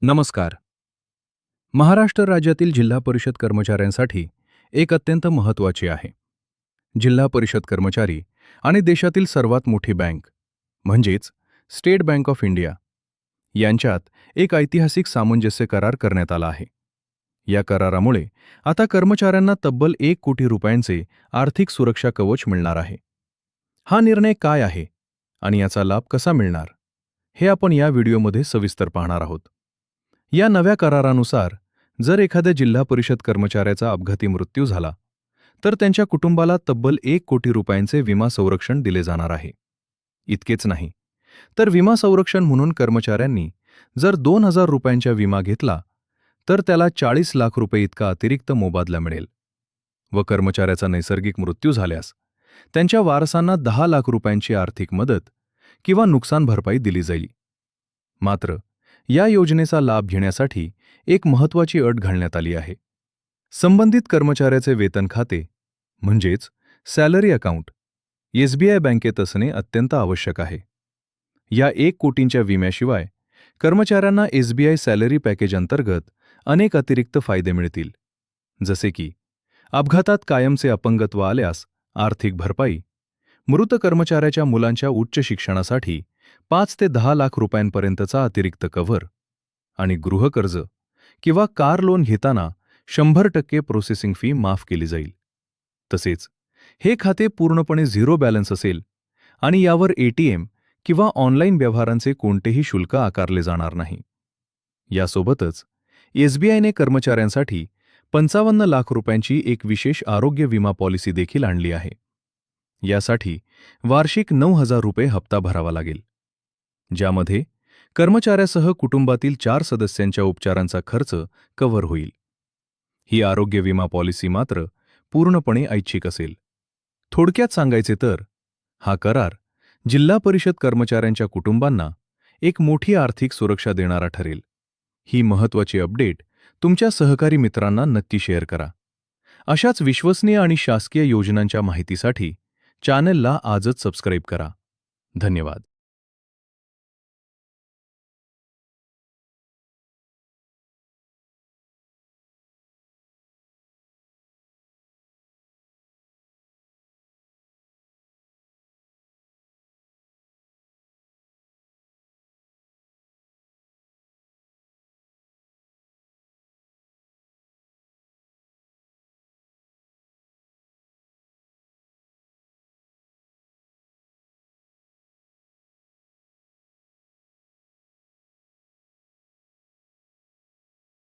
नमस्कार. महाराष्ट्र राज्यातील जिल्हा परिषद कर्मचाऱ्यांसाठी एक अत्यंत महत्त्वाची आहे. जिल्हा परिषद कर्मचारी आणि देशातील सर्वात मोठी बँक म्हणजेच स्टेट बँक ऑफ इंडिया यांच्यात एक ऐतिहासिक सामंजस्य करार करण्यात आला आहे. या करारामुळे आता कर्मचाऱ्यांना तब्बल 1 कोटी रुपयांचे आर्थिक सुरक्षा कवच मिळणार आहे. हा निर्णय काय आहे आणि याचा लाभ कसा मिळणार, हे आपण या व्हिडिओमध्ये सविस्तर पाहणार आहोत. या नव्या करारानुसार जर एखाद्या जिल्हा परिषद कर्मचाऱ्याचा अपघाती मृत्यू झाला तर त्यांच्या कुटुंबाला तब्बल 1 कोटी रुपयांचे विमा संरक्षण दिले जाणार आहे. इतकेच नाही तर विमा संरक्षण म्हणून कर्मचाऱ्यांनी जर 2,000 रुपयांचा विमा घेतला तर त्याला 40 लाख रुपये इतका अतिरिक्त मोबदला मिळेल व कर्मचाऱ्याचा नैसर्गिक मृत्यू झाल्यास त्यांच्या वारसांना 10 लाख रुपयांची आर्थिक मदत किंवा नुकसान भरपाई दिली जाईल. मात्र या योजनेचा लाभ घेण्यासाठी एक महत्त्वाची अट घालण्यात आली आहे. संबंधित कर्मचाऱ्याचे वेतन खाते म्हणजेच सॅलरी अकाउंट एसबीआय बँकेत असणे अत्यंत आवश्यक आहे. या 1 कोटींच्या विम्याशिवाय कर्मचाऱ्यांना एसबीआय सॅलरी पॅकेज अंतर्गत अनेक अतिरिक्त फायदे मिळतील, जसे की अपघातात कायमचे अपंगत्व आल्यास आर्थिक भरपाई, मृत कर्मचाऱ्याच्या मुलांच्या उच्च शिक्षणासाठी 5 ते 10 लाख रुपयांपर्यंतचा अतिरिक्त कव्हर आणि गृहकर्ज किंवा कार लोन घेताना 100% प्रोसेसिंग फी माफ केली जाईल. तसेच हे खाते पूर्णपणे झिरो बॅलन्स असेल आणि यावर एटीएम किंवा ऑनलाईन व्यवहारांचे कोणतेही शुल्क आकारले जाणार नाही. यासोबतच एसबीआयने कर्मचाऱ्यांसाठी 55 लाख रुपयांची एक विशेष आरोग्य विमा पॉलिसी देखील आणली आहे. यासाठी वार्षिक 9,000 रुपये हप्ता भरावा लागेल, ज्यामध्ये कर्मचाऱ्यासह कुटुंबातील 4 सदस्यांच्या उपचारांचा खर्च कव्हर होईल. ही आरोग्य विमा पॉलिसी मात्र पूर्णपणे ऐच्छिक असेल. थोडक्यात सांगायचे तर हा करार जिल्हा परिषद कर्मचाऱ्यांच्या कुटुंबांना एक मोठी आर्थिक सुरक्षा देणारा ठरेल. ही महत्त्वाची अपडेट तुमच्या सहकारी मित्रांना नक्की शेअर करा. अशाच विश्वसनीय आणि शासकीय योजनांच्या माहितीसाठी चॅनलला आजच सबस्क्राईब करा. धन्यवाद.